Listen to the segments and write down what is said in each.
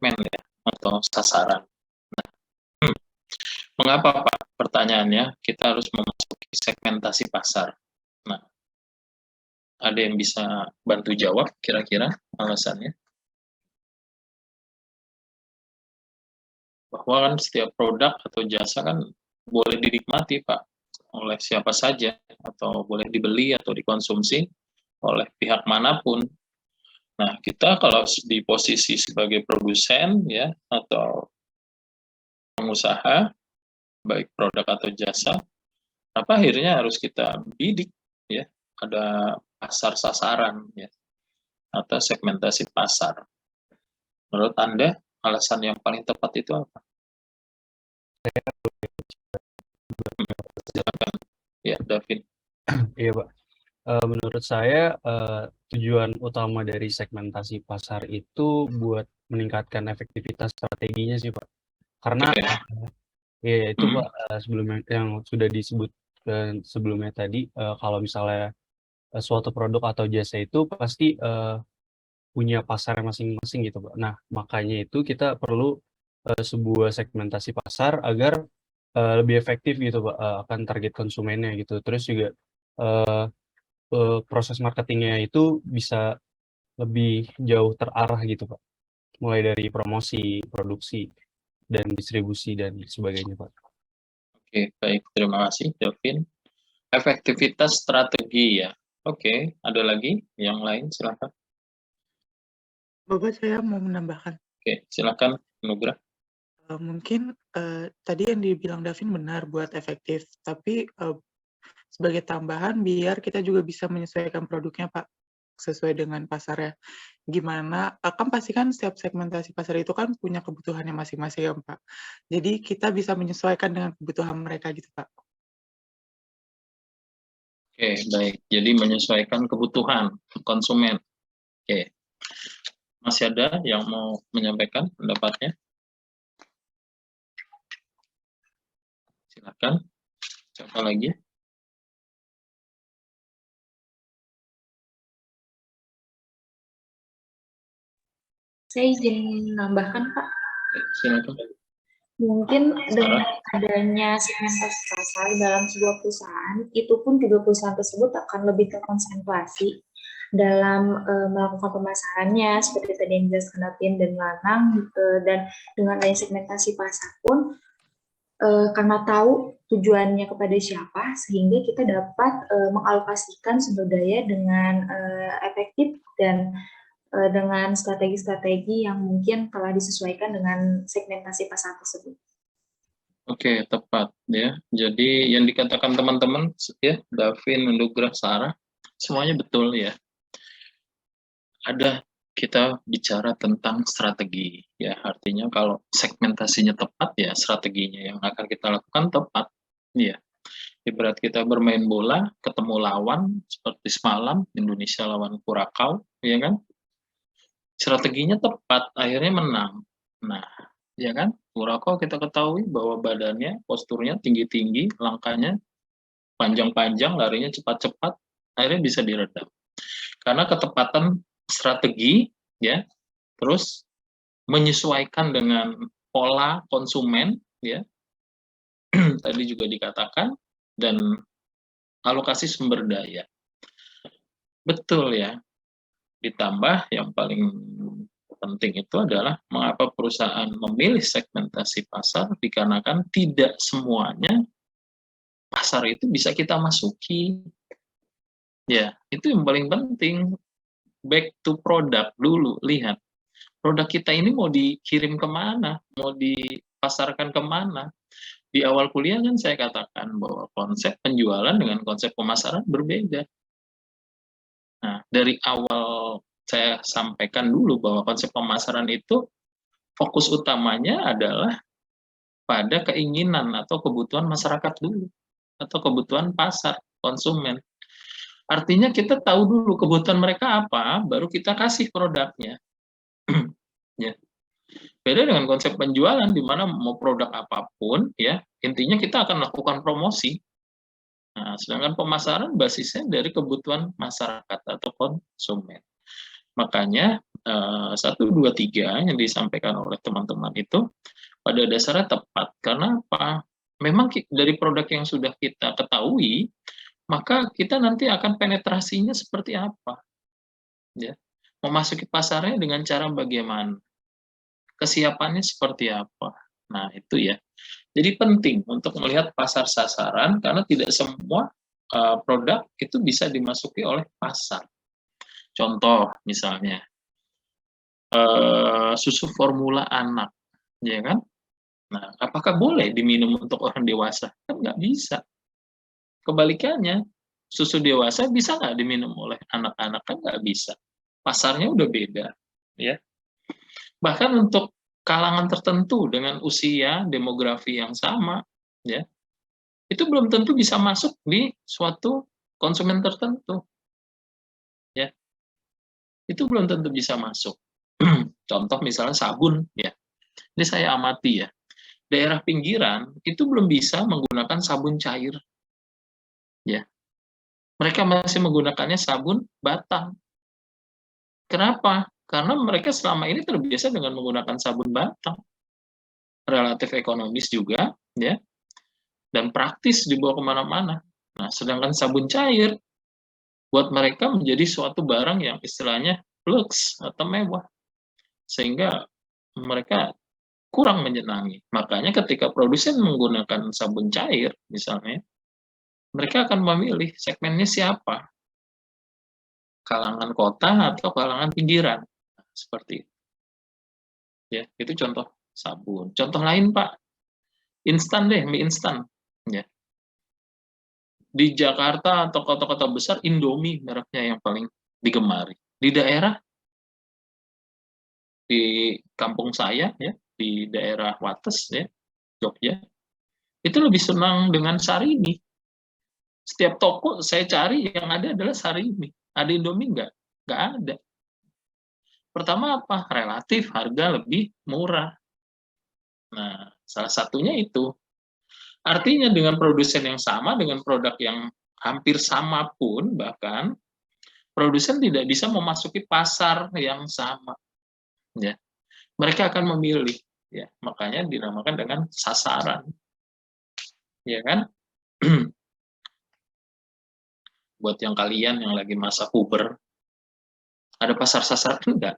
segmen ya, atau sasaran. Mengapa Pak? Pertanyaannya, kita harus memasuki segmentasi pasar. Nah, ada yang bisa bantu jawab kira-kira alasannya? Bahwa kan setiap produk atau jasa kan boleh dinikmati Pak oleh siapa saja, atau boleh dibeli atau dikonsumsi oleh pihak manapun. Nah, kita kalau di posisi sebagai produsen ya, atau pengusaha, baik produk atau jasa, apa akhirnya harus kita bidik ya, ada pasar sasaran ya, atau segmentasi pasar. Menurut Anda, alasan yang paling tepat itu apa? Silakan. Ya, David. Iya, Pak. Menurut saya, tujuan utama dari segmentasi pasar itu buat meningkatkan efektivitas strateginya sih, Pak. Karena, ya itu Pak, sebelumnya yang sudah disebut sebelumnya tadi, kalau misalnya suatu produk atau jasa itu pasti punya pasar masing-masing gitu, Pak. Nah, makanya itu kita perlu sebuah segmentasi pasar agar lebih efektif gitu, Pak, akan target konsumennya gitu. Terus juga eh, proses marketingnya itu bisa lebih jauh terarah gitu, Pak. Mulai dari promosi, produksi, dan distribusi dan sebagainya, Pak. Oke, baik. Terima kasih, Davin. Efektivitas strategi ya. Oke, ada lagi yang lain? Silakan. Bapak, saya mau menambahkan. Oke, silakan, Nugra. Mungkin tadi yang dibilang Davin benar buat efektif, tapi sebagai tambahan biar kita juga bisa menyesuaikan produknya, Pak, sesuai dengan pasarnya. Gimana, kan pasti kan setiap segmentasi pasar itu kan punya kebutuhannya masing-masing ya, Pak. Jadi kita bisa menyesuaikan dengan kebutuhan mereka gitu, Pak. Oke, baik. Jadi menyesuaikan kebutuhan konsumen. Oke. Masih ada yang mau menyampaikan pendapatnya? Silakan. Siapa lagi? Saya izin menambahkan, Pak. Silakan. Mungkin dengan adanya segmentasi pasar dalam sebuah perusahaan, itu pun juga perusahaan tersebut akan lebih terkonsentrasi dalam melakukan pemasarannya, seperti tadi yang dijelaskan Davin dan Lanang, dan dengan adanya segmentasi pasar pun, karena tahu tujuannya kepada siapa, sehingga kita dapat mengalokasikan sumber daya dengan efektif dan dengan strategi-strategi yang mungkin telah disesuaikan dengan segmentasi pasar tersebut. Oke, tepat ya. Jadi yang dikatakan teman-teman ya, Davin, Nugra, Sarah, semuanya betul ya. Ada kita bicara tentang strategi ya, artinya kalau segmentasinya tepat ya, strateginya yang akan kita lakukan tepat ya. Ibarat kita bermain bola, ketemu lawan seperti semalam Indonesia lawan Kurakau, ya kan? Strateginya tepat, akhirnya menang. Nah, ya kan? Kurakau kita ketahui bahwa badannya, posturnya tinggi-tinggi, langkahnya panjang-panjang, larinya cepat-cepat, akhirnya bisa diredam. Karena ketepatan strategi, ya, terus menyesuaikan dengan pola konsumen, ya, tadi juga dikatakan, dan alokasi sumber daya. Betul ya. Ditambah yang paling penting itu adalah mengapa perusahaan memilih segmentasi pasar, dikarenakan tidak semuanya pasar itu bisa kita masuki. Ya, itu yang paling penting. Back to product dulu, lihat. Produk kita ini mau dikirim kemana, mau dipasarkan kemana. Di awal kuliah kan saya katakan bahwa konsep penjualan dengan konsep pemasaran berbeda. Nah, dari awal saya sampaikan dulu bahwa konsep pemasaran itu fokus utamanya adalah pada keinginan atau kebutuhan masyarakat dulu, atau kebutuhan pasar, konsumen. Artinya kita tahu dulu kebutuhan mereka apa, baru kita kasih produknya. Ya. Beda dengan konsep penjualan, di mana mau produk apapun, ya intinya kita akan melakukan promosi. Nah, sedangkan pemasaran basisnya dari kebutuhan masyarakat atau konsumen. Makanya 1, 2, 3 yang disampaikan oleh teman-teman itu pada dasarnya tepat. Karena apa? Memang dari produk yang sudah kita ketahui, maka kita nanti akan penetrasinya seperti apa, ya. Memasuki pasarnya dengan cara bagaimana, kesiapannya seperti apa. Nah, itu ya. Jadi penting untuk melihat pasar sasaran karena tidak semua produk itu bisa dimasuki oleh pasar. Contoh misalnya susu formula anak, ya kan? Nah, apakah boleh diminum untuk orang dewasa? Kan nggak bisa. Kebalikannya, susu dewasa bisa nggak diminum oleh anak-anak? Kan nggak bisa. Pasarnya udah beda, ya. Bahkan untuk kalangan tertentu dengan usia demografi yang sama, ya, itu belum tentu bisa masuk di suatu konsumen tertentu, ya. Itu belum tentu bisa masuk. Contoh misalnya sabun, ya. Ini saya amati ya. Daerah pinggiran itu belum bisa menggunakan sabun cair, ya. Mereka masih menggunakannya sabun batang. Kenapa? Karena mereka selama ini terbiasa dengan menggunakan sabun batang. Relatif ekonomis juga, ya, dan praktis dibawa kemana-mana. Nah, sedangkan sabun cair buat mereka menjadi suatu barang yang istilahnya lux atau mewah, sehingga mereka kurang menyenangi. Makanya ketika produsen menggunakan sabun cair, misalnya, mereka akan memilih segmennya siapa, kalangan kota atau kalangan pinggiran. Nah, seperti itu. Ya, itu contoh sabun. Contoh lain, Pak, instan deh, mie instan. Ya. Di Jakarta atau kota-kota besar, Indomie mereknya yang paling digemari. Di daerah, di kampung saya, ya, di daerah Wates, ya, Jogja, itu lebih senang dengan Sarimi. Setiap toko saya cari yang ada adalah Sarimi. Ada Indomie nggak? Nggak ada. Pertama apa? Relatif harga lebih murah. Nah, salah satunya itu. Artinya dengan produsen yang sama, dengan produk yang hampir sama pun, bahkan, produsen tidak bisa memasuki pasar yang sama. Ya. Mereka akan memilih. Ya. Makanya dinamakan dengan sasaran. Ya kan? Buat yang kalian yang lagi masa puber, ada pasar sasaran enggak?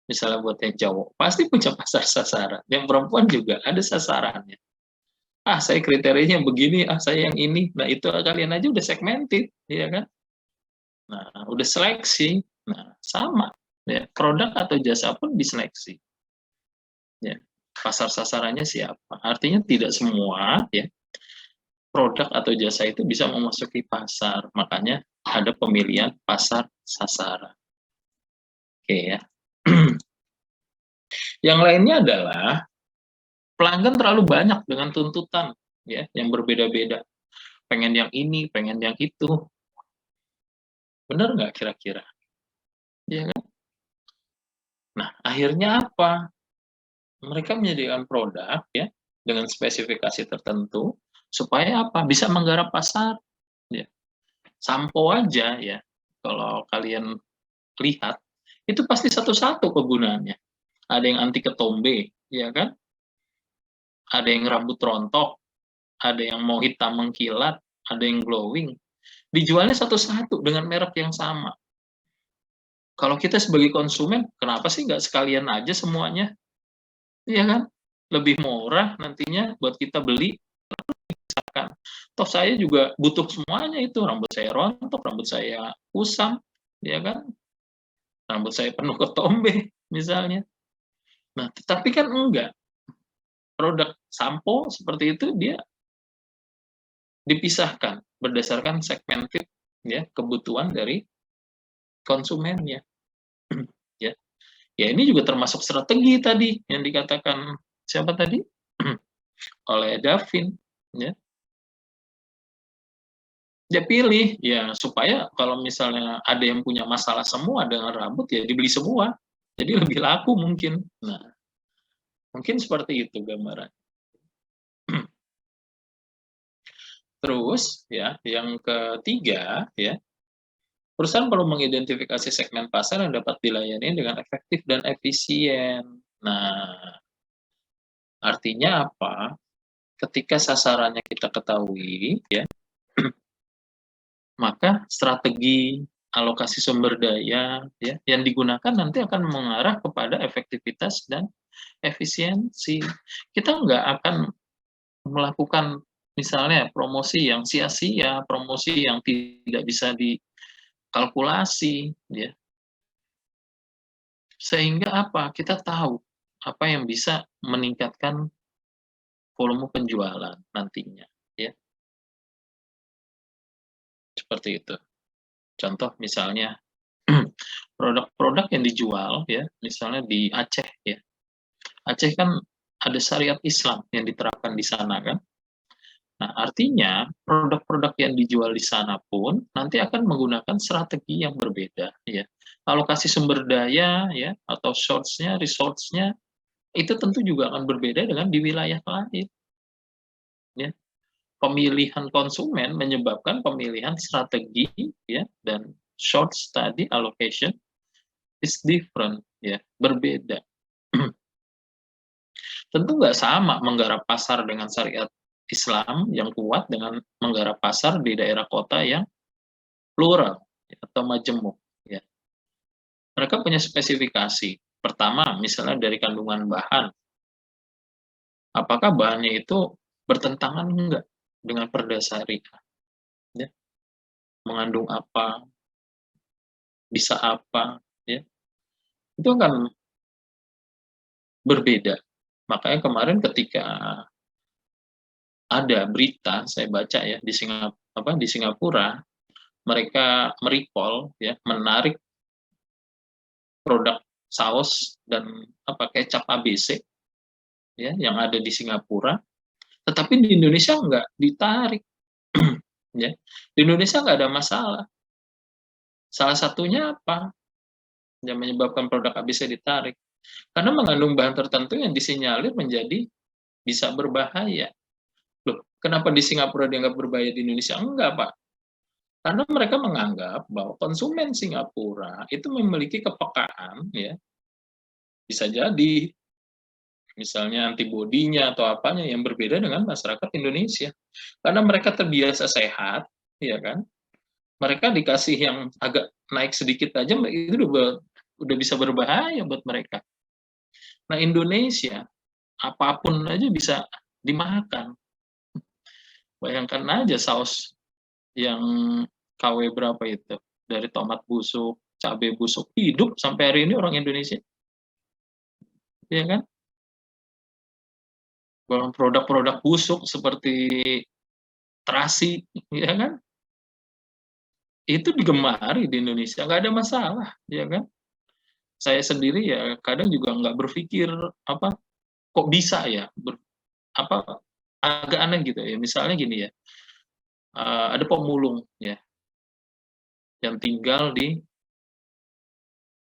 Misalnya buat yang cowok, pasti punya pasar sasaran. Yang perempuan juga ada sasarannya. Ah, saya kriterianya begini, ah saya yang ini. Nah, itu kalian aja udah segmented, ya kan? Nah, udah seleksi. Nah, sama. Ya, produk atau jasa pun diseleksi. Ya, pasar sasarannya siapa? Artinya tidak semua ya produk atau jasa itu bisa memasuki pasar. Makanya ada pemilihan pasar sasaran. Oke ya. Yang lainnya adalah pelanggan terlalu banyak dengan tuntutan ya yang berbeda-beda. Pengen yang ini, pengen yang itu. Benar nggak kira-kira? Ya kan? Nah, akhirnya apa? Mereka menyediakan produk ya dengan spesifikasi tertentu supaya apa? Bisa menggarap pasar. Ya. Sampo aja ya. Kalau kalian lihat itu pasti satu-satu kegunaannya. Ada yang anti ketombe, ya kan? Ada yang rambut rontok, ada yang mau hitam mengkilat, ada yang glowing. Dijualnya satu-satu dengan merek yang sama. Kalau kita sebagai konsumen, kenapa sih nggak sekalian aja semuanya? Iya kan? Lebih murah nantinya buat kita beli. Misalkan, toh saya juga butuh semuanya itu. Rambut saya rontok, rambut saya kusam, ya kan? Rambut saya penuh ketombe, misalnya. Nah, tetapi kan enggak. Produk sampo seperti itu dia dipisahkan berdasarkan segmented ya kebutuhan dari konsumennya. Ya. Ya ini juga termasuk strategi tadi yang dikatakan siapa tadi? Oleh Davin ya. Dia pilih ya supaya kalau misalnya ada yang punya masalah semua dengan rambut ya dibeli semua. Jadi lebih laku mungkin. Nah, mungkin seperti itu gambaran. Terus ya, yang ketiga ya, Perusahaan perlu mengidentifikasi segmen pasar yang dapat dilayani dengan efektif dan efisien. Nah, artinya apa? Ketika sasarannya kita ketahui, ya, maka strategi alokasi sumber daya ya yang digunakan nanti akan mengarah kepada efektivitas dan efisiensi. Kita nggak akan melakukan misalnya promosi yang sia-sia, promosi yang tidak bisa dikalkulasi, ya. Sehingga apa? Kita tahu apa yang bisa meningkatkan volume penjualan nantinya, ya. Seperti itu. Contoh misalnya produk-produk yang dijual ya, misalnya di Aceh ya. Aceh kan ada syariat Islam yang diterapkan di sana kan. Nah, artinya produk-produk yang dijual di sana pun nanti akan menggunakan strategi yang berbeda ya. Alokasi sumber daya ya atau source-nya, resource-nya itu tentu juga akan berbeda dengan di wilayah lain. Ya. Pemilihan konsumen menyebabkan pemilihan strategi ya dan source tadi allocation is different ya, berbeda. Tentu nggak sama menggarap pasar dengan syariat Islam yang kuat dengan menggarap pasar di daerah kota yang plural ya, atau majemuk. Ya. Mereka punya spesifikasi. Pertama, misalnya dari kandungan bahan. Apakah bahannya itu bertentangan enggak dengan perda syariah? Ya. Mengandung apa? Bisa apa? Ya. Itu akan berbeda. Makanya kemarin ketika ada berita saya baca ya di Singapura mereka merecall ya menarik produk saus dan kecap ABC ya yang ada di Singapura, tetapi di Indonesia nggak ditarik ya. Di Indonesia nggak ada masalah. Salah satunya apa yang menyebabkan produk ABC ditarik? Karena mengandung bahan tertentu yang disinyalir menjadi bisa berbahaya. Loh, kenapa di Singapura dianggap berbahaya, di Indonesia enggak, Pak? Karena mereka menganggap bahwa konsumen Singapura itu memiliki kepekaan, ya, bisa jadi misalnya antibodinya atau apanya yang berbeda dengan masyarakat Indonesia. Karena mereka terbiasa sehat, ya kan? Mereka dikasih yang agak naik sedikit aja itu udah bisa berbahaya buat mereka. Nah, Indonesia apapun aja bisa dimakan. Bayangkan aja saus yang KW berapa itu, dari tomat busuk, cabai busuk, hidup sampai hari ini orang Indonesia. Ya kan? Produk-produk busuk seperti terasi, ya kan? Itu digemari di Indonesia, nggak ada masalah, ya kan? Saya sendiri ya kadang juga nggak berpikir kok bisa ya, agak aneh gitu ya. Misalnya gini ya, ada pemulung ya yang tinggal di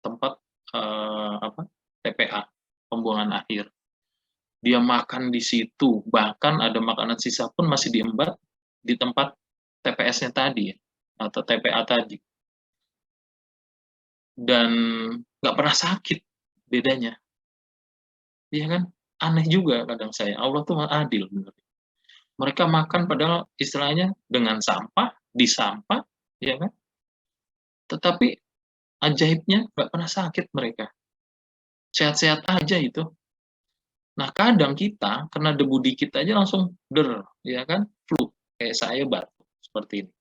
tempat TPA, pembuangan akhir. Dia makan di situ, bahkan ada makanan sisa pun masih diembat di tempat TPS-nya tadi ya, atau TPA tadi. Dan nggak pernah sakit bedanya. Iya kan? Aneh juga kadang saya. Allah tuh adil. Mereka makan padahal istilahnya dengan sampah, di sampah, ya kan? Tetapi ajaibnya nggak pernah sakit mereka. Sehat-sehat aja itu. Nah, kadang kita kena debu dikit aja langsung ya kan? Flu. Kayak saya batuk seperti ini.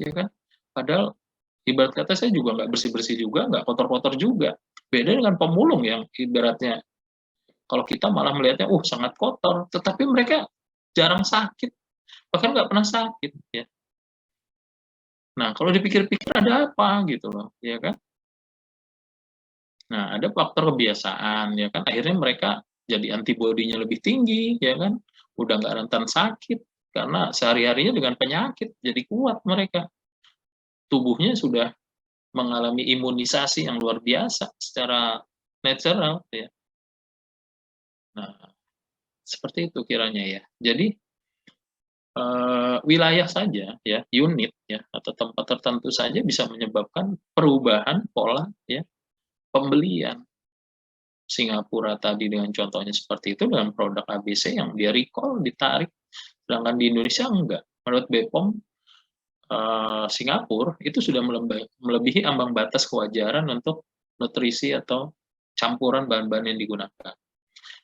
Ya kan? Padahal ibarat kata saya juga nggak bersih-bersih juga, nggak kotor-kotor juga. Beda dengan pemulung yang ibaratnya kalau kita malah melihatnya, sangat kotor. Tetapi mereka jarang sakit, bahkan nggak pernah sakit. Ya. Nah, kalau dipikir-pikir ada apa gitu loh, ya kan? Nah, ada faktor kebiasaan, ya kan? Akhirnya mereka jadi antibodinya lebih tinggi, ya kan? Udah nggak rentan sakit, karena sehari-harinya dengan penyakit, jadi kuat mereka. Tubuhnya sudah mengalami imunisasi yang luar biasa secara natural, ya. Nah, seperti itu kiranya ya. Jadi wilayah saja ya, unit ya, atau tempat tertentu saja bisa menyebabkan perubahan pola ya pembelian. Singapura tadi dengan contohnya seperti itu dengan produk ABC yang dia recall ditarik, sedangkan di Indonesia enggak. Menurut BPOM Singapura itu sudah melebihi ambang batas kewajaran untuk nutrisi atau campuran bahan-bahan yang digunakan.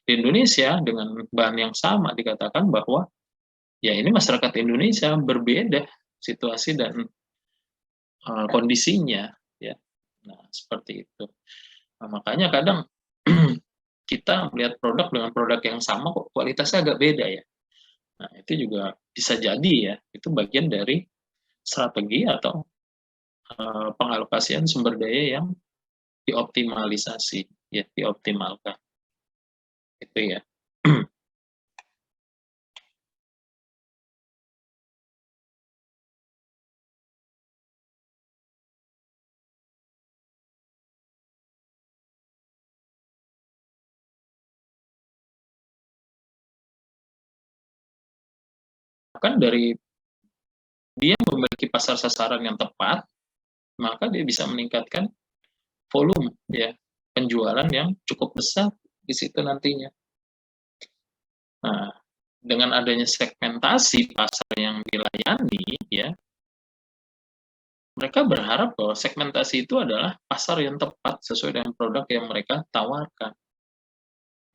Di Indonesia dengan bahan yang sama dikatakan bahwa ya ini masyarakat Indonesia berbeda situasi dan kondisinya ya. Nah, seperti itu. Nah, makanya kadang kita melihat produk dengan produk yang sama kok kualitasnya agak beda ya. Nah, itu juga bisa jadi ya, itu bagian dari strategi atau pengalokasian sumber daya yang dioptimalisasi ya, dioptimalkan. Itu ya. Kan dari dia memiliki pasar sasaran yang tepat, maka dia bisa meningkatkan volume ya penjualan yang cukup besar di situ nantinya. Nah, dengan adanya segmentasi pasar yang dilayani ya, mereka berharap bahwa segmentasi itu adalah pasar yang tepat sesuai dengan produk yang mereka tawarkan.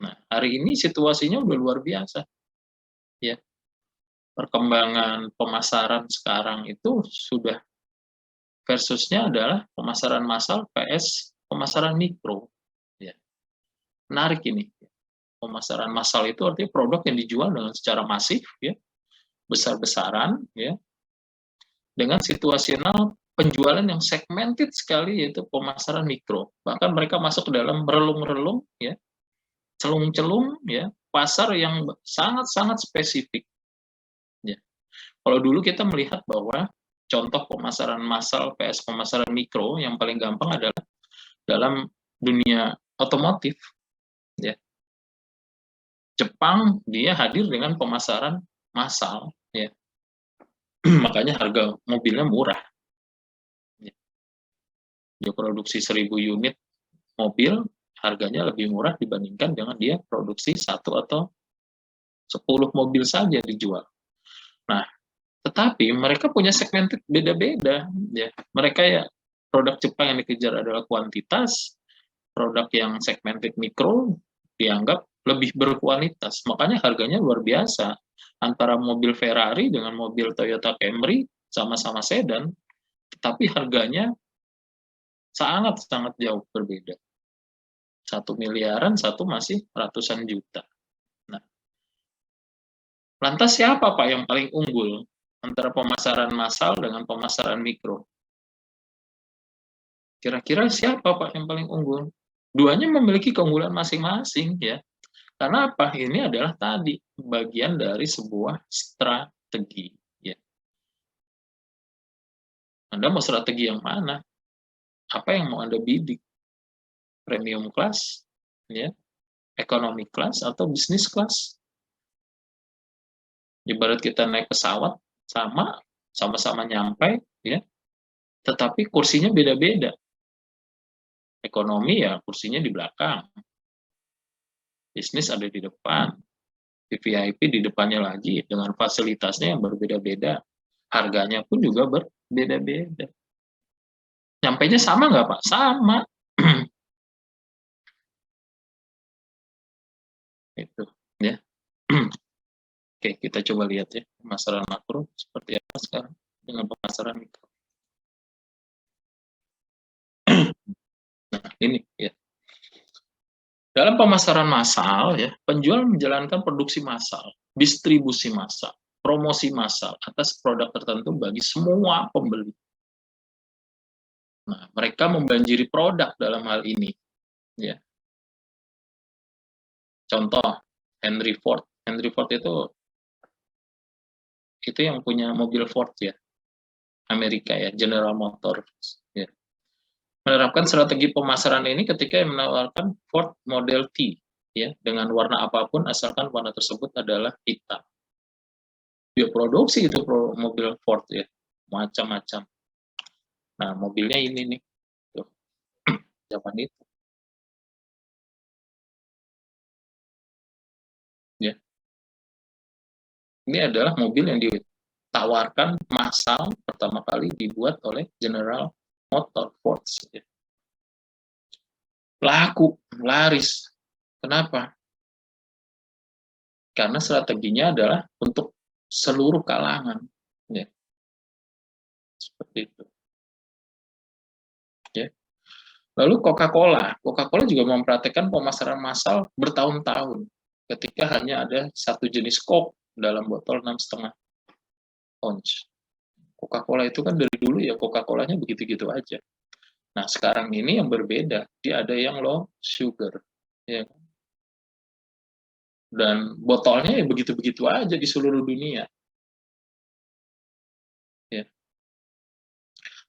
Nah, hari ini situasinya udah luar biasa ya. Perkembangan pemasaran sekarang itu sudah versusnya adalah pemasaran massal PS pemasaran mikro. Ya. Menarik ini. Pemasaran massal itu artinya produk yang dijual dengan secara masif, ya, besar-besaran, ya, dengan situasional penjualan yang segmented sekali, yaitu pemasaran mikro. Bahkan mereka masuk ke dalam relung-relung, ya, celung-celung, ya, pasar yang sangat-sangat spesifik. Ya. Kalau dulu kita melihat bahwa contoh pemasaran massal PS pemasaran mikro yang paling gampang adalah dalam dunia otomotif. Ya. Jepang dia hadir dengan pemasaran massal. Ya. Makanya harga mobilnya murah. Ya. Dia produksi 1000 unit mobil, harganya lebih murah dibandingkan dengan dia produksi 1 atau 10 mobil saja dijual. Nah, tetapi mereka punya segmented beda-beda ya. Mereka ya produk Jepang yang dikejar adalah kuantitas, produk yang segmented mikro dianggap lebih berkualitas. Makanya harganya luar biasa. Antara mobil Ferrari dengan mobil Toyota Camry sama-sama sedan, tetapi harganya sangat-sangat jauh berbeda. 1 miliaran, satu masih ratusan juta. Nah, lantas siapa Pak yang paling unggul antara pemasaran massal dengan pemasaran mikro? Kira-kira siapa Pak yang paling unggul? Duanya memiliki keunggulan masing-masing ya. Karena apa? Ini adalah tadi bagian dari sebuah strategi ya. Anda mau strategi yang mana? Apa yang mau Anda bidik? Premium class ya, economy class atau business class? Ibarat kita naik pesawat sama-sama nyampe ya, tetapi kursinya beda-beda. Ekonomi ya kursinya di belakang, bisnis ada di depan, VIP di depannya lagi dengan fasilitasnya yang berbeda-beda, harganya pun juga berbeda-beda. Nyampainya sama nggak Pak? Sama. Itu ya. Oke, kita coba lihat ya pemasaran makro seperti apa sekarang dengan pemasaran mikro. Nah, ini ya. Dalam pemasaran massal ya, penjual menjalankan produksi massal, distribusi massal, promosi massal atas produk tertentu bagi semua pembeli. Nah, mereka membanjiri produk dalam hal ini ya. Contoh Henry Ford. Henry Ford itu yang punya mobil Ford ya, Amerika ya, General Motors ya. Menerapkan strategi pemasaran ini ketika menawarkan Ford Model T ya dengan warna apapun asalkan warna tersebut adalah hitam. Dia produksi itu mobil Ford ya, macam-macam. Nah, mobilnya ini nih, tuh, zaman itu. Ya, ini adalah mobil yang ditawarkan massal pertama kali dibuat oleh General Motors Ford. Ya. Laku, laris. Kenapa? Karena strateginya adalah untuk seluruh kalangan. Ya. Seperti itu. Ya. Lalu Coca-Cola juga mempraktekkan pemasaran massal bertahun-tahun ketika hanya ada satu jenis Coke dalam botol 6,5 ounce. Coca-Cola itu kan dari dulu ya Coca-Colanya begitu-gitu aja. Nah sekarang ini yang berbeda, dia ada yang low sugar, ya. Dan botolnya ya begitu-begitu aja di seluruh dunia. Ya.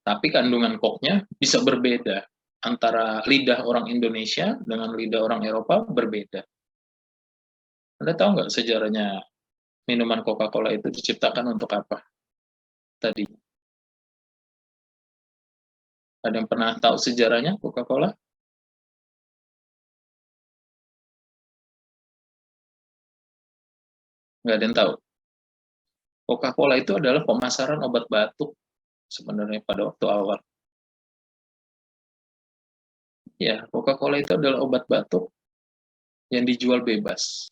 Tapi kandungan Coke-nya bisa berbeda. Antara lidah orang Indonesia dengan lidah orang Eropa berbeda. Anda tahu nggak sejarahnya minuman Coca-Cola itu diciptakan untuk apa? Tadi. Ada yang pernah tahu sejarahnya Coca-Cola? Nggak ada yang tahu. Coca-Cola itu adalah pemasaran obat batuk sebenarnya pada waktu awal. Ya, Coca-Cola itu adalah obat batuk yang dijual bebas.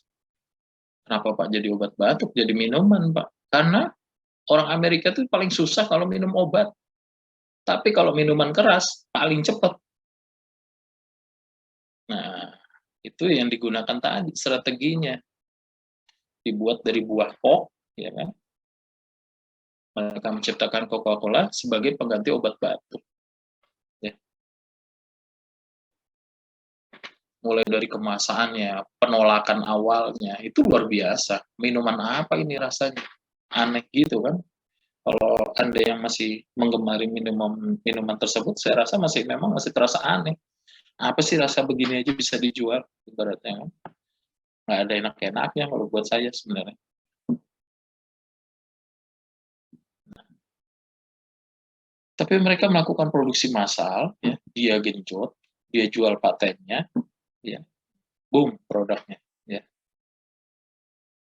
Kenapa Pak jadi obat batuk? Jadi minuman Pak. Karena orang Amerika itu paling susah kalau minum obat. Tapi kalau minuman keras, paling cepat. Nah, itu yang digunakan tadi, strateginya. Dibuat dari buah kok, ya kan? Mereka menciptakan Coca-Cola sebagai pengganti obat batuk. Ya. Mulai dari kemasannya, penolakan awalnya, itu luar biasa. Minuman apa ini rasanya? Aneh gitu kan? Kalau Anda yang masih menggemari minuman tersebut, saya rasa memang masih terasa aneh. Apa sih rasa begini aja bisa dijual? Ibaratnya kan? Nggak ada enak-enaknya kalau buat saya sebenarnya. Tapi mereka melakukan produksi massal, ya, dia genjot, dia jual patennya, ya, boom produknya, ya.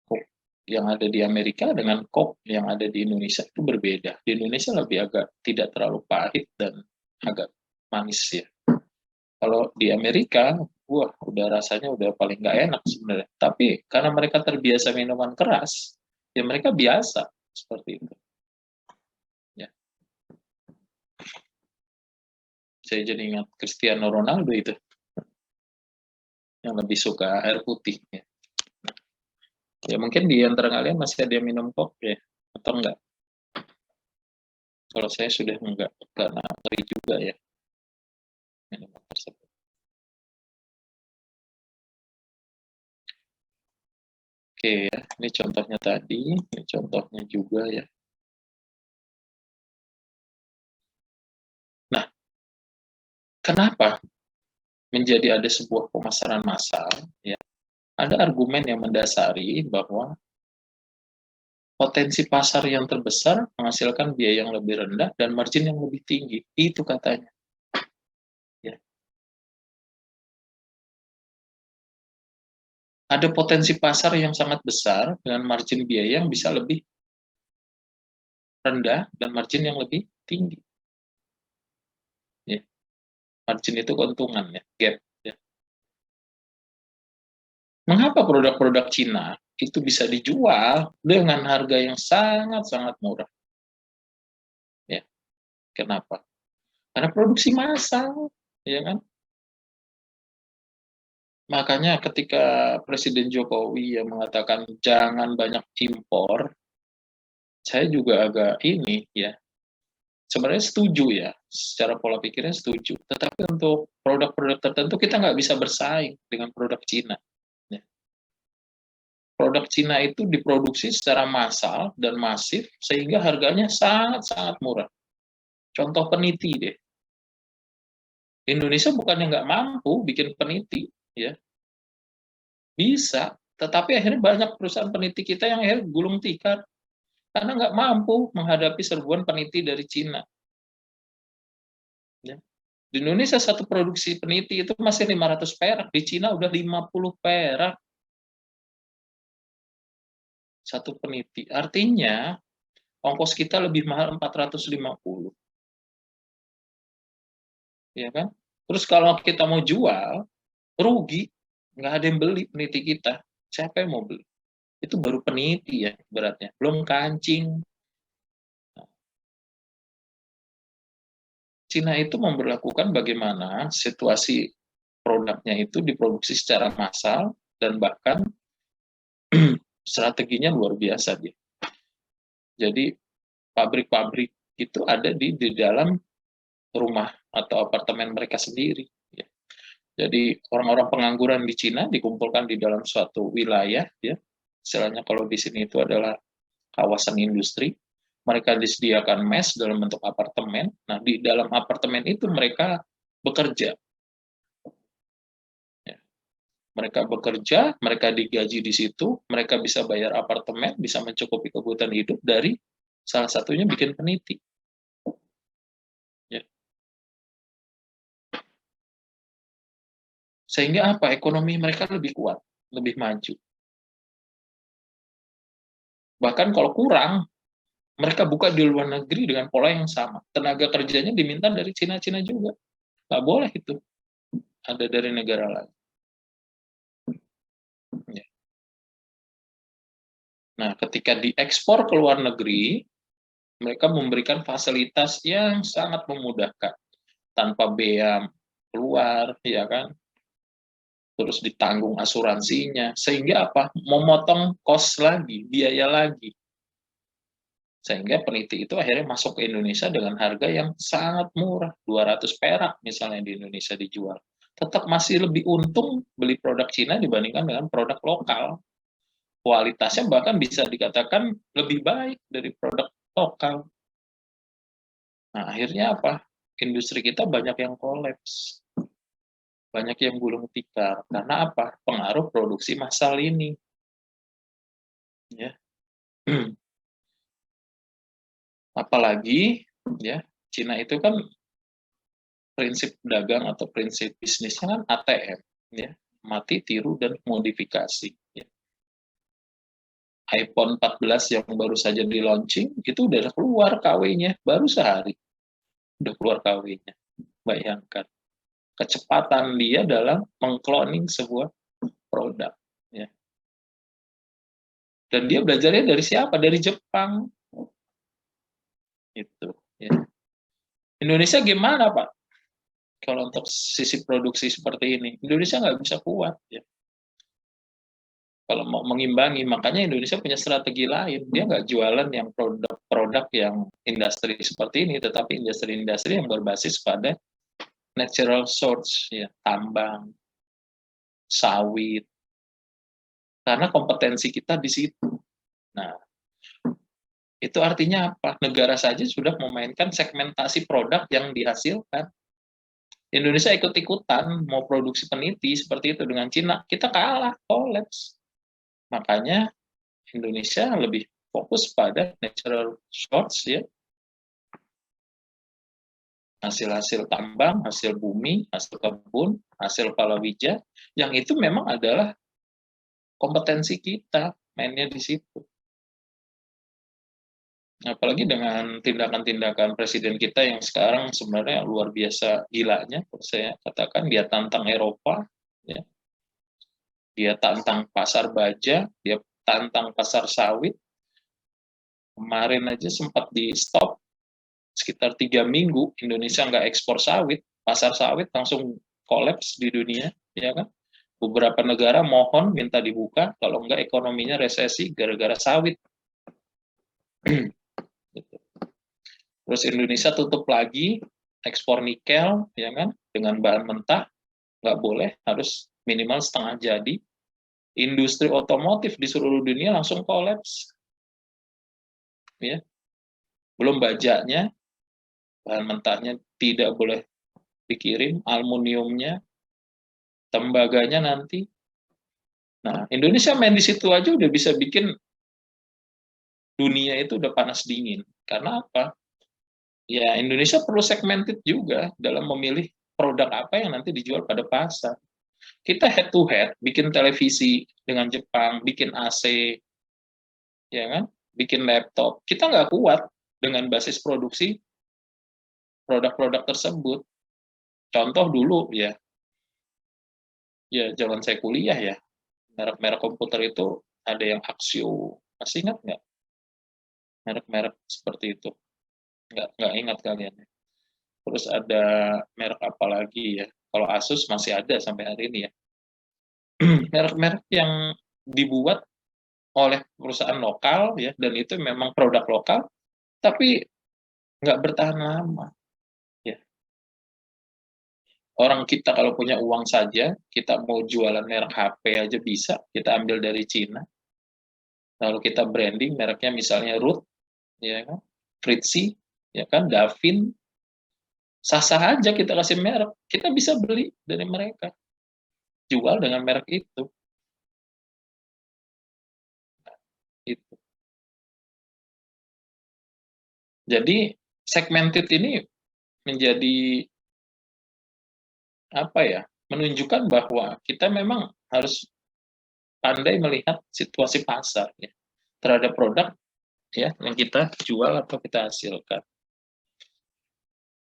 Coke yang ada di Amerika dengan Coke yang ada di Indonesia itu berbeda. Di Indonesia lebih agak tidak terlalu pahit dan agak manis ya. Kalau di Amerika, wah udah rasanya udah paling nggak enak sebenarnya. Tapi karena mereka terbiasa minuman keras, ya mereka biasa seperti itu. Ya. Saya jadi ingat Cristiano Ronaldo itu yang lebih suka air putih. Ya. Ya mungkin di antara kalian masih ada yang minum Coke ya, atau enggak? Kalau saya sudah enggak, karena ngeri juga ya minuman tersebut. Oke ya, ini contohnya tadi, ini contohnya juga ya. Nah, kenapa menjadi ada sebuah pemasaran massal? Ya, ada argumen yang mendasari bahwa potensi pasar yang terbesar menghasilkan biaya yang lebih rendah dan margin yang lebih tinggi. Itu katanya. Ya. Ada potensi pasar yang sangat besar dengan margin biaya yang bisa lebih rendah dan margin yang lebih tinggi. Ya. Margin itu keuntungan ya, gap. Ya. Mengapa produk-produk Cina itu bisa dijual dengan harga yang sangat-sangat murah? Ya. Kenapa? Karena produksi massal, ya kan? Makanya ketika Presiden Jokowi yang mengatakan jangan banyak impor, saya juga agak ini ya, sebenarnya setuju ya, secara pola pikirnya setuju. Tetapi untuk produk-produk tertentu kita nggak bisa bersaing dengan produk Cina. Ya. Produk Cina itu diproduksi secara massal dan masif sehingga harganya sangat-sangat murah. Contoh peniti deh. Indonesia bukannya nggak mampu bikin peniti, ya bisa, tetapi akhirnya banyak perusahaan peniti kita yang akhirnya gulung tikar. karena nggak mampu menghadapi serbuan peniti dari Cina. Ya. Di Indonesia satu produksi peniti itu masih 500 perak, di Cina udah 50 perak satu peniti. Artinya ongkos kita lebih mahal 450. Ya kan? Terus kalau kita mau jual, rugi, nggak ada yang beli peniti kita. Siapa yang mau beli? Itu baru peniti ya beratnya, belum kancing. Cina itu memberlakukan bagaimana situasi produknya itu diproduksi secara massal dan bahkan strateginya luar biasa dia. Jadi pabrik-pabrik itu ada di dalam rumah atau apartemen mereka sendiri. Ya. Jadi orang-orang pengangguran di Cina dikumpulkan di dalam suatu wilayah, ya. Istilahnya kalau di sini itu adalah kawasan industri. Mereka disediakan mes dalam bentuk apartemen. Nah, di dalam apartemen itu mereka bekerja. Ya. Mereka bekerja, mereka digaji di situ, mereka bisa bayar apartemen, bisa mencukupi kebutuhan hidup dari salah satunya bikin peniti. Ya. Sehingga apa? Ekonomi mereka lebih kuat, lebih maju. Bahkan kalau kurang, mereka buka di luar negeri dengan pola yang sama. Tenaga kerjanya diminta dari Cina-Cina juga. Nggak boleh itu. Ada dari negara lain. Ya. Nah, ketika diekspor ke luar negeri, mereka memberikan fasilitas yang sangat memudahkan. Tanpa bea keluar, ya kan? Terus ditanggung asuransinya. Sehingga apa? Memotong kos lagi, biaya lagi. Sehingga peniti itu akhirnya masuk ke Indonesia dengan harga yang sangat murah, 200 perak misalnya di Indonesia dijual. Tetap masih lebih untung beli produk Cina dibandingkan dengan produk lokal. Kualitasnya bahkan bisa dikatakan lebih baik dari produk lokal. Nah, akhirnya apa? Industri kita banyak yang kolaps. Banyak yang gulung tikar. Karena apa? Pengaruh produksi massal ini. Ya. Apalagi ya, Cina itu kan prinsip dagang atau prinsip bisnisnya kan ATM, ya, mati, tiru, dan modifikasi. Ya. iPhone 14 yang baru saja di launching itu udah keluar KW-nya baru sehari, udah keluar KW-nya. Bayangkan kecepatan dia dalam mengkloning sebuah produk. Ya. Dan dia belajarnya dari siapa? Dari Jepang. Itu. Ya. Indonesia gimana, Pak? Kalau untuk sisi produksi seperti ini, Indonesia nggak bisa kuat. Ya. Kalau mau mengimbangi, makanya Indonesia punya strategi lain. Dia nggak jualan yang produk-produk yang industri seperti ini, tetapi industri-industri yang berbasis pada natural source, ya, tambang, sawit. Karena kompetensi kita di situ. Nah, itu artinya apa? Negara saja sudah memainkan segmentasi produk yang dihasilkan. Indonesia ikut-ikutan mau produksi peniti seperti itu dengan Cina, kita kalah, kolaps. Makanya Indonesia lebih fokus pada natural source, ya, hasil-hasil tambang, hasil bumi, hasil kebun, hasil palawija, yang itu memang adalah kompetensi kita, mainnya di situ. Apalagi dengan tindakan-tindakan presiden kita yang sekarang sebenarnya luar biasa gilanya, saya katakan dia tantang Eropa, ya. Dia tantang pasar baja, dia tantang pasar sawit. Kemarin aja sempat di stop sekitar 3 minggu Indonesia nggak ekspor sawit, pasar sawit langsung kolaps di dunia, ya kan? Beberapa negara mohon minta dibuka, kalau enggak ekonominya resesi gara-gara sawit. Terus Indonesia tutup lagi ekspor nikel, ya kan? Dengan bahan mentah nggak boleh, harus minimal setengah jadi. Industri otomotif di seluruh dunia langsung kolaps, ya. Belum bajaknya, bahan mentahnya tidak boleh dikirim, aluminiumnya, tembaganya nanti. Nah, Indonesia main di situ aja udah bisa bikin dunia itu udah panas dingin. Karena apa? Ya, Indonesia perlu segmented juga dalam memilih produk apa yang nanti dijual pada pasar. Kita head to head, bikin televisi dengan Jepang, bikin AC, ya kan? Bikin laptop. Kita nggak kuat dengan basis produksi produk-produk tersebut. Contoh dulu ya zaman saya kuliah ya, merek-merek komputer itu ada yang Axio, masih ingat nggak? Merek-merek seperti itu, nggak ingat kalian. Terus ada merek apa lagi ya? Kalau Asus masih ada sampai hari ini ya. Merek-merek yang dibuat oleh perusahaan lokal ya, dan itu memang produk lokal, tapi nggak bertahan lama. Ya. Orang kita kalau punya uang saja, kita mau jualan merek HP aja bisa, kita ambil dari Cina. Lalu kita branding mereknya misalnya Root, ya kan, Fritzy, ya kan, Davin, sah-sah aja kita kasih merek, kita bisa beli dari mereka, jual dengan merek itu. Itu. Jadi segmented ini menjadi apa ya? Menunjukkan bahwa kita memang harus pandai melihat situasi pasar ya, terhadap produk ya yang kita jual atau kita hasilkan.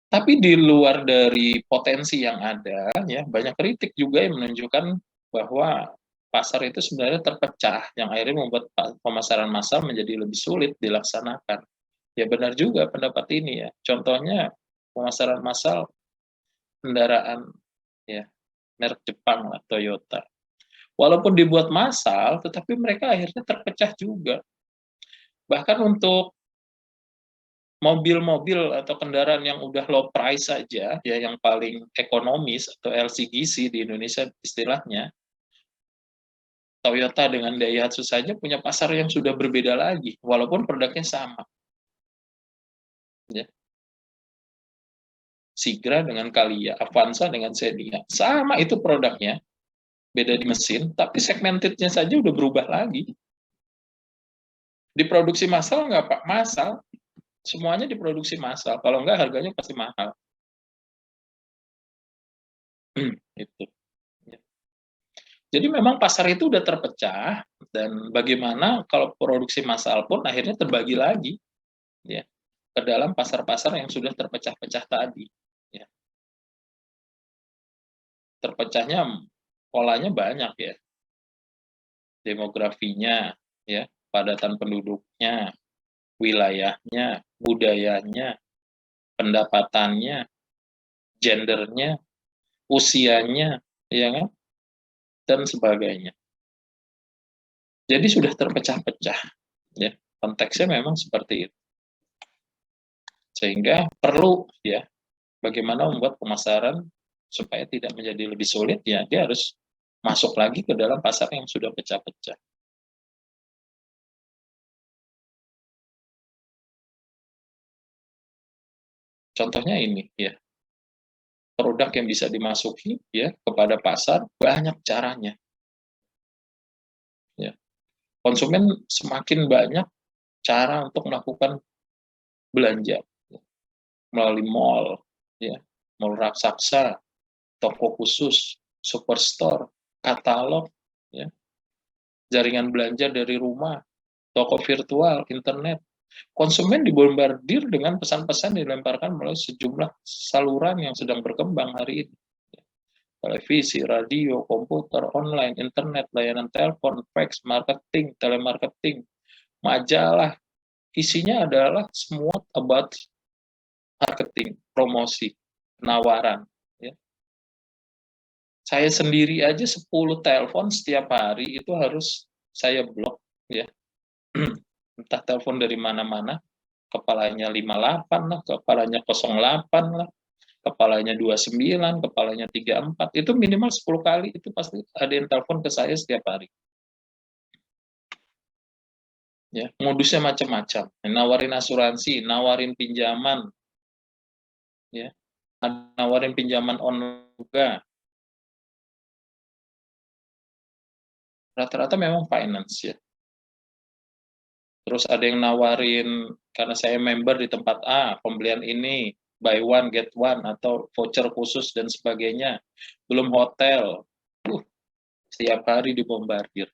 Tapi di luar dari potensi yang ada, ya banyak kritik juga yang menunjukkan bahwa pasar itu sebenarnya terpecah, yang akhirnya membuat pemasaran massal menjadi lebih sulit dilaksanakan. Ya benar juga pendapat ini ya. Contohnya pemasaran massal kendaraan ya merek Jepang lah, Toyota. Walaupun dibuat massal, tetapi mereka akhirnya terpecah juga. Bahkan untuk mobil-mobil atau kendaraan yang udah low price saja, ya yang paling ekonomis atau LCGC di Indonesia istilahnya, Toyota dengan Daihatsu saja punya pasar yang sudah berbeda lagi, walaupun produknya sama. Ya. Sigra dengan Calya, Avanza dengan Xenia, sama itu produknya, beda di mesin, tapi segmentednya saja udah berubah lagi. Diproduksi massal nggak Pak? Massal. Semuanya diproduksi massal. Kalau nggak harganya pasti mahal. Itu. Jadi memang pasar itu udah terpecah, dan bagaimana kalau produksi massal pun akhirnya terbagi lagi ya ke dalam pasar-pasar yang sudah terpecah-pecah tadi. Ya. Terpecahnya polanya banyak ya. Demografinya, ya, padatan penduduknya, wilayahnya, budayanya, pendapatannya, gendernya, usianya, ya kan, dan sebagainya. Jadi sudah terpecah-pecah, ya. Konteksnya memang seperti itu. Sehingga perlu ya bagaimana membuat pemasaran supaya tidak menjadi lebih sulit, ya dia harus masuk lagi ke dalam pasar yang sudah pecah-pecah. Contohnya ini ya, produk yang bisa dimasuki ya kepada pasar banyak caranya. Ya. Konsumen semakin banyak cara untuk melakukan belanja ya. Melalui mall, ya, mall raksasa, toko khusus, superstore, katalog, ya, jaringan belanja dari rumah, toko virtual, internet. Konsumen dibombardir dengan pesan-pesan dilemparkan melalui sejumlah saluran yang sedang berkembang hari ini. Televisi, radio, komputer, online, internet, layanan telepon, fax, marketing, telemarketing, majalah. Isinya adalah semua about marketing, promosi, penawaran. Ya. Saya sendiri aja 10 telepon setiap hari itu harus saya blok. Ya. Entah telepon dari mana-mana, kepalanya 58 lah, kepalanya 08 lah, kepalanya 29, kepalanya 34, itu minimal 10 kali, itu pasti ada yang telepon ke saya setiap hari. Ya, modusnya macam-macam, nawarin asuransi, nawarin pinjaman, ya, nawarin pinjaman online juga. Rata-rata memang finance ya. Terus ada yang nawarin, karena saya member di tempat A, pembelian ini, buy one, get one, atau voucher khusus dan sebagainya. Belum hotel. Setiap hari dibombardir.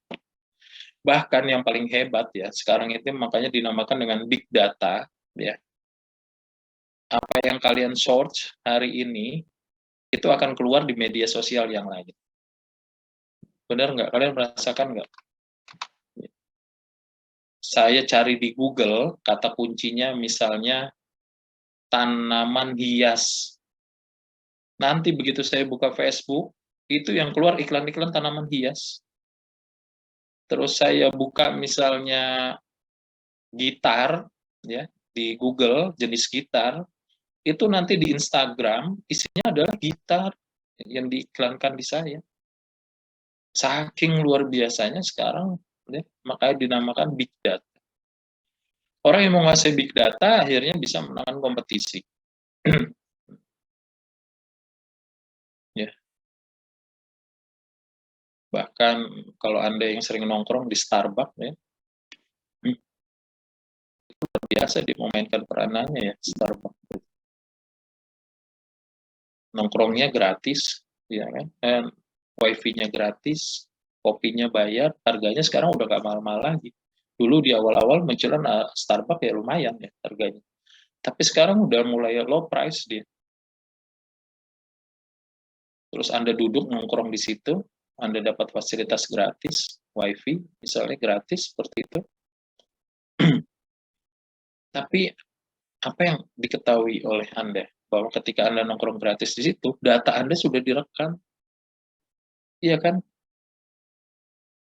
Bahkan yang paling hebat ya, sekarang itu makanya dinamakan dengan big data, ya. Apa yang kalian search hari ini, itu akan keluar di media sosial yang lain. Benar nggak? Kalian merasakan nggak? Saya cari di Google, kata kuncinya misalnya tanaman hias. Nanti begitu saya buka Facebook, itu yang keluar iklan-iklan tanaman hias. Terus saya buka misalnya gitar, ya, di Google, jenis gitar, itu nanti di Instagram, isinya adalah gitar yang diiklankan di saya. Saking luar biasanya sekarang, ya, makanya dinamakan big data. Orang yang menguasai big data akhirnya bisa menangkan kompetisi. Ya. Bahkan kalau Anda yang sering nongkrong di Starbucks, ya, itu biasa dimainkan peranannya ya, Starbucks. Nongkrongnya gratis, ya kan? Dan wifi-nya gratis, kopinya bayar, harganya sekarang udah nggak mahal-mahal lagi. Dulu di awal-awal munculan Starbucks ya lumayan ya harganya. Tapi sekarang udah mulai low price dia. Terus Anda duduk nongkrong di situ, Anda dapat fasilitas gratis, wifi misalnya gratis seperti itu. Tapi apa yang diketahui oleh Anda? Bahwa ketika Anda nongkrong gratis di situ, data Anda sudah direkam. Iya kan?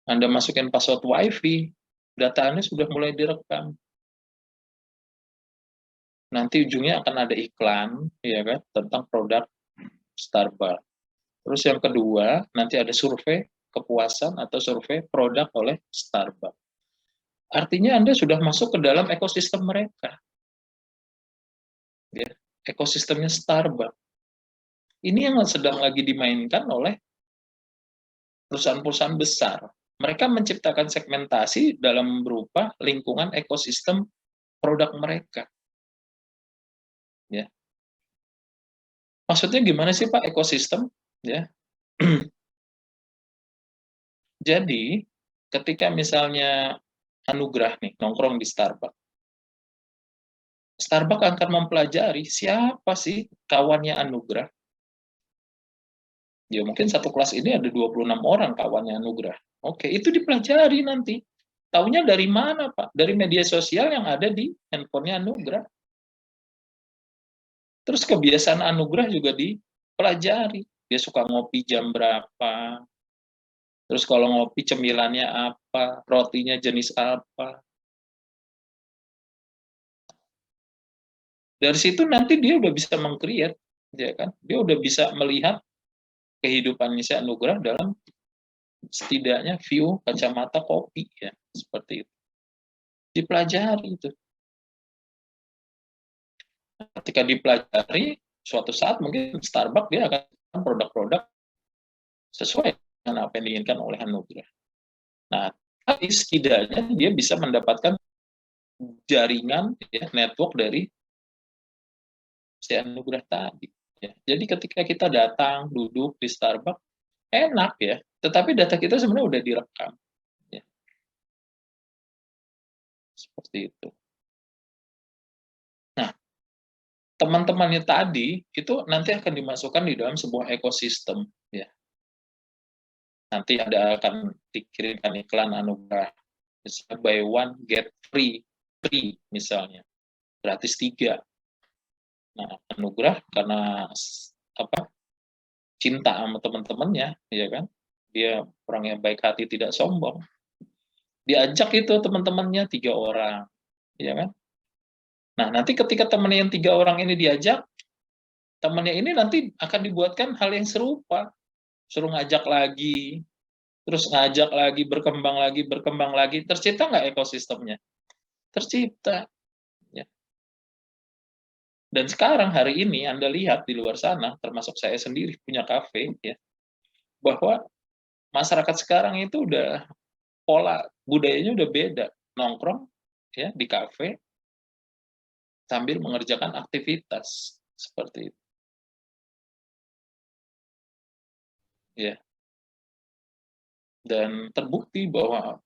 Anda masukin password wifi, data Anda sudah mulai direkam. Nanti ujungnya akan ada iklan, ya kan, tentang produk Starbucks. Terus yang kedua, nanti ada survei kepuasan atau survei produk oleh Starbucks. Artinya Anda sudah masuk ke dalam ekosistem mereka. Ya, ekosistemnya Starbucks. Ini yang sedang lagi dimainkan oleh perusahaan-perusahaan besar. Mereka menciptakan segmentasi dalam berupa lingkungan ekosistem produk mereka. Ya. Maksudnya gimana sih Pak ekosistem? Ya. Jadi, ketika misalnya Anugrah nih nongkrong di Starbucks, Starbucks akan mempelajari siapa sih kawannya Anugrah. Ya mungkin satu kelas ini ada 26 orang kawannya Anugrah. Oke, itu dipelajari nanti. Taunya dari mana, Pak? Dari media sosial yang ada di handphonenya Anugrah. Terus kebiasaan Anugrah juga dipelajari. Dia suka ngopi jam berapa. Terus kalau ngopi cemilannya apa, rotinya jenis apa. Dari situ nanti dia udah bisa meng-create, ya kan? Dia udah bisa melihat kehidupannya si Anugrah dalam setidaknya view kacamata kopi ya, seperti itu. Dipelajari itu. Ketika dipelajari, suatu saat mungkin Starbucks dia akan produk-produk sesuai dengan apa yang diinginkan oleh Anugrah. Nah, tapi setidaknya dia bisa mendapatkan jaringan ya, network dari si Anugrah tadi. Ya. Jadi ketika kita datang, duduk di Starbucks, enak ya, tetapi data kita sebenarnya udah direkam. Ya. Seperti itu. Nah, teman-temannya tadi itu nanti akan dimasukkan di dalam sebuah ekosistem. Ya. Nanti ada akan dikirimkan iklan Anugrah. Misalnya buy one, get free misalnya. Gratis 3. Nah, Anugrah karena apa? Cinta sama teman-temannya, ya kan? Dia orang yang baik hati, tidak sombong. Diajak itu teman-temannya 3 orang, ya kan? Nah, nanti ketika temannya yang 3 orang ini diajak, temannya ini nanti akan dibuatkan hal yang serupa. Suruh ngajak lagi, terus ngajak lagi, berkembang lagi. Tercipta nggak ekosistemnya? Tercipta. Ya. Dan sekarang hari ini Anda lihat di luar sana, termasuk saya sendiri punya kafe, ya, bahwa masyarakat sekarang itu udah pola budayanya udah beda. Nongkrong ya di kafe sambil mengerjakan aktivitas seperti itu. Ya. Dan terbukti bahwa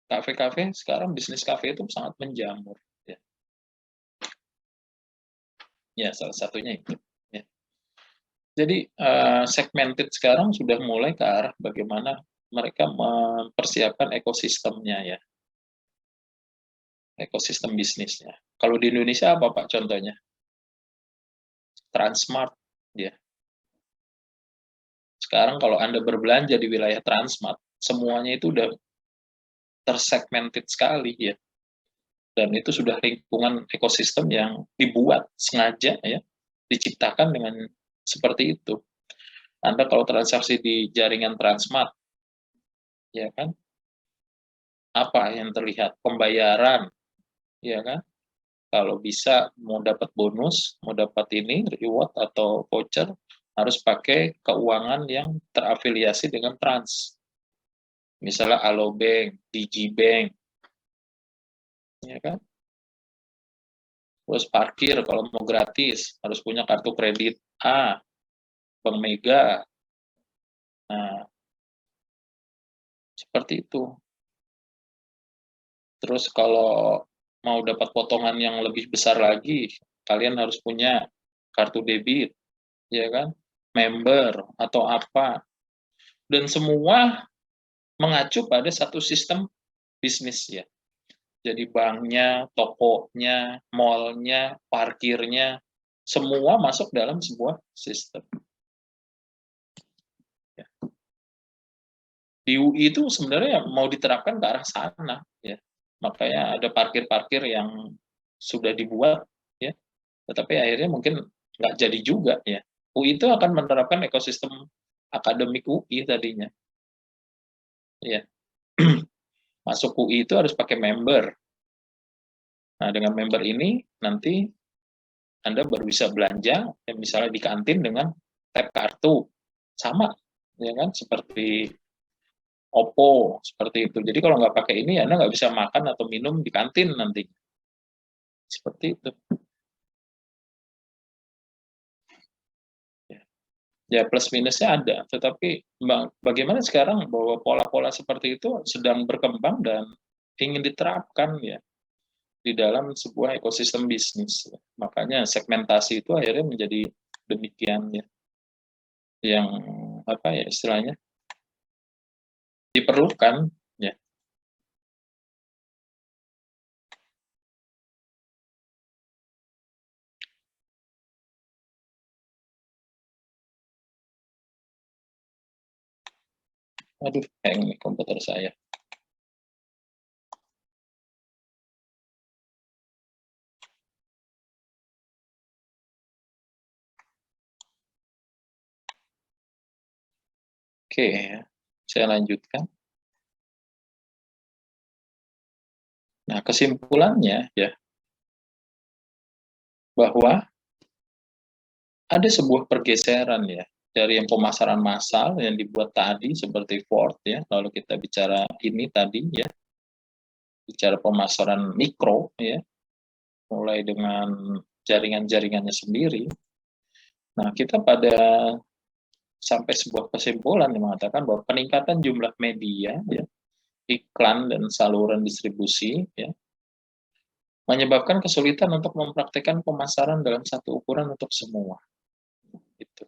kafe-kafe sekarang bisnis kafe itu sangat menjamur. Ya, ya salah satunya itu. Ya. Jadi segmented sekarang sudah mulai ke arah bagaimana mereka mempersiapkan ekosistemnya ya, ekosistem bisnisnya. Kalau di Indonesia apa Pak contohnya? Transmart, ya. Sekarang kalau Anda berbelanja di wilayah Transmart, semuanya itu udah tersegmented sekali ya. Dan itu sudah lingkungan ekosistem yang dibuat sengaja ya, diciptakan dengan seperti itu. Anda kalau transaksi di jaringan Transmart, ya kan, apa yang terlihat? Pembayaran, ya kan? Kalau bisa mau dapat bonus, mau dapat ini reward atau voucher, harus pakai keuangan yang terafiliasi dengan Trans. Misalnya Alobank, Digibank, ya kan? Terus parkir kalau mau gratis harus punya kartu kredit A, Bank Mega. Nah, seperti itu. Terus kalau mau dapat potongan yang lebih besar lagi, kalian harus punya kartu debit, ya kan? Member atau apa. Dan semua mengacu pada satu sistem bisnis ya. Jadi banknya, tokonya, mallnya, parkirnya, semua masuk dalam sebuah sistem. Ya. Di UI itu sebenarnya mau diterapkan ke arah sana ya. Makanya ada parkir-parkir yang sudah dibuat ya, tetapi akhirnya mungkin nggak jadi juga ya. UI itu akan menerapkan ekosistem akademik UI tadinya. Ya. Masuk UI itu harus pakai member. Nah, dengan member ini nanti Anda baru bisa belanja, ya, misalnya di kantin dengan tap kartu. Sama, ya kan? Seperti Oppo, seperti itu. Jadi kalau nggak pakai ini, Anda nggak bisa makan atau minum di kantin nanti. Seperti itu. Ya, plus minusnya ada. Tetapi bagaimana sekarang bahwa pola-pola seperti itu sedang berkembang dan ingin diterapkan ya di dalam sebuah ekosistem bisnis. Makanya segmentasi itu akhirnya menjadi demikian ya. Yang apa ya istilahnya? Diperlukan ya. Aduh, hang nih komputer saya. Oke, saya lanjutkan. Nah, kesimpulannya ya bahwa ada sebuah pergeseran ya dari yang pemasaran massal yang dibuat tadi seperti Ford ya, lalu kita bicara ini tadi ya, bicara pemasaran mikro ya, mulai dengan jaringan-jaringannya sendiri. Nah, kita pada sampai sebuah kesimpulan yang mengatakan bahwa peningkatan jumlah media ya, iklan dan saluran distribusi ya, menyebabkan kesulitan untuk mempraktikkan pemasaran dalam satu ukuran untuk semua. Gitu.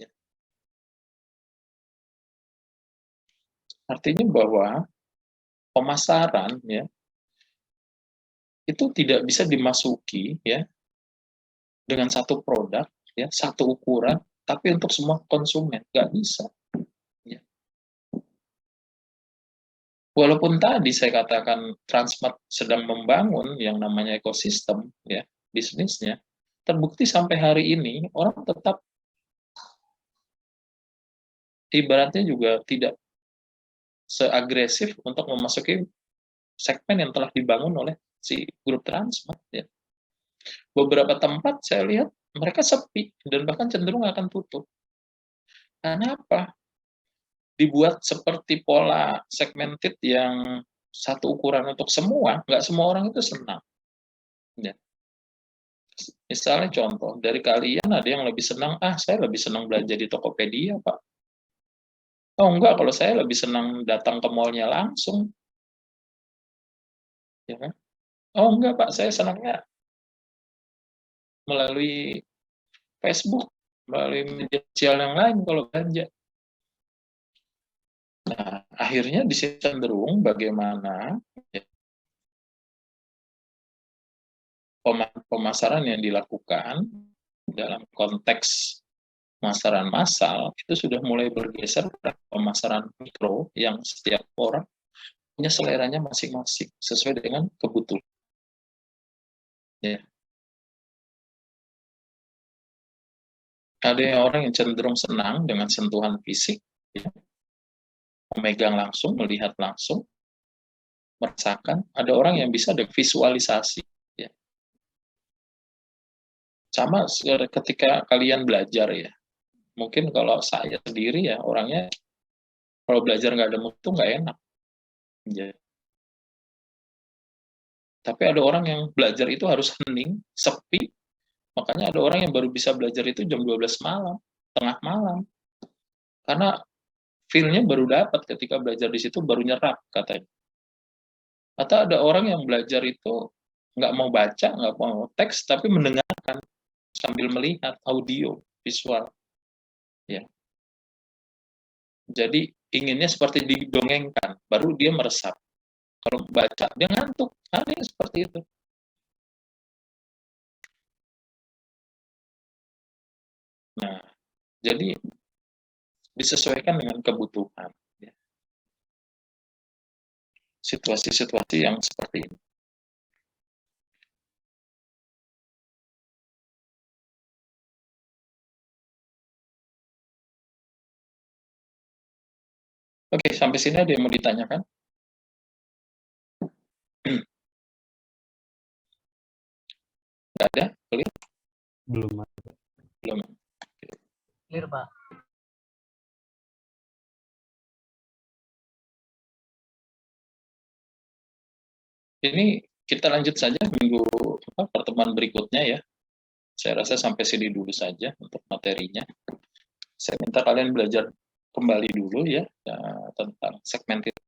Ya. Artinya bahwa pemasaran ya itu tidak bisa dimasuki ya dengan satu produk ya, satu ukuran, tapi untuk semua konsumen nggak bisa. Ya. Walaupun tadi saya katakan Transmart sedang membangun yang namanya ekosistem ya bisnisnya, terbukti sampai hari ini orang tetap ibaratnya juga tidak seagresif untuk memasuki segmen yang telah dibangun oleh si grup Transmart ya. Beberapa tempat saya lihat mereka sepi dan bahkan cenderung akan tutup. Karena apa? Dibuat seperti pola segmented yang satu ukuran untuk semua, nggak semua orang itu senang. Ya. Misalnya contoh, dari kalian ada yang lebih senang, saya lebih senang belanja di Tokopedia, Pak. Oh enggak, kalau saya lebih senang datang ke mall-nya langsung. Ya kan? Oh enggak, Pak, saya senangnya melalui Facebook, melalui media sosial yang lain kalau belanja. Nah, akhirnya di sini cenderung bagaimana ya, pemasaran yang dilakukan dalam konteks pemasaran massal itu sudah mulai bergeser ke pemasaran mikro yang setiap orang punya seleranya masing-masing sesuai dengan kebutuhan. Ya. Ada orang yang cenderung senang dengan sentuhan fisik, ya, memegang langsung, melihat langsung, merasakan. Ada orang yang bisa ada visualisasi. Ya. Sama ketika kalian belajar ya, mungkin kalau saya sendiri ya orangnya kalau belajar nggak ada mood itu nggak enak. Ya. Tapi ada orang yang belajar itu harus hening, sepi. Makanya ada orang yang baru bisa belajar itu jam 12 malam, tengah malam. Karena feel-nya baru dapat ketika belajar di situ, baru nyerap katanya. Atau ada orang yang belajar itu nggak mau baca, nggak mau teks, tapi mendengarkan sambil melihat audio, visual. Ya. Jadi inginnya seperti didongengkan, baru dia meresap. Kalau baca, dia ngantuk. Aneh seperti itu. Nah, jadi disesuaikan dengan kebutuhan. Ya. Situasi-situasi yang seperti ini. Oke, sampai sini ada yang mau ditanyakan? Nggak ada? Clear? Belum ada. Belum. Clear, Pak. Ini kita lanjut saja pertemuan berikutnya ya. Saya rasa sampai sini dulu saja untuk materinya. Saya minta kalian belajar kembali dulu ya tentang segmentasi